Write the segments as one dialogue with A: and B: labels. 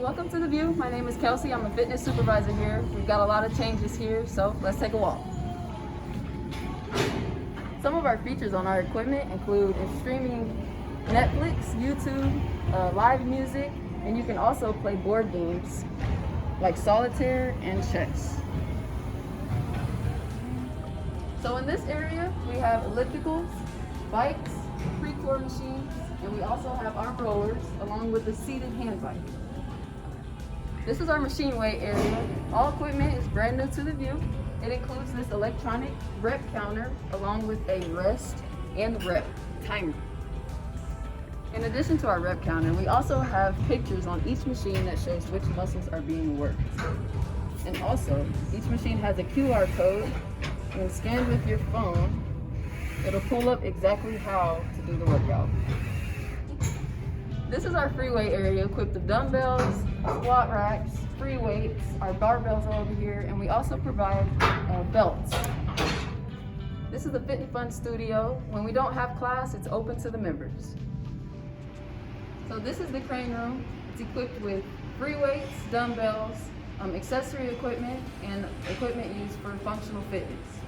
A: Welcome to The View. My name is Kelsey. I'm a fitness supervisor here. We've got a lot of changes here, so let's take a walk. Some of our features on our equipment include streaming Netflix, YouTube, live music, and you can also play board games like solitaire and chess. So in this area, we have ellipticals, bikes, pre-core machines, and we also have our rollers along with the seated hand bike. This is our machine weight area. All equipment is brand new to The View. It includes this electronic rep counter along with a rest and rep timer. In addition to our rep counter, we also have pictures on each machine that shows which muscles are being worked. And also, each machine has a QR code. When scanned with your phone, it'll pull up exactly how to do the workout. This is our free weight area equipped with dumbbells, squat racks, free weights, our barbells are over here, and we also provide belts. This is the Fit and Fun studio. When we don't have class, it's open to the members. So this is the crane room. It's equipped with free weights, dumbbells, accessory equipment, and equipment used for functional fitness.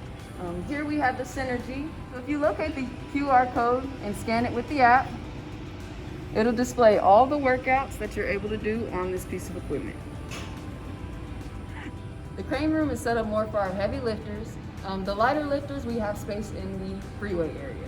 A: Here we have the Synergy. So if you locate the QR code and scan it with the app, it'll display all the workouts that you're able to do on this piece of equipment. The crane room is set up more for our heavy lifters. The lighter lifters, we have space in the free weight area.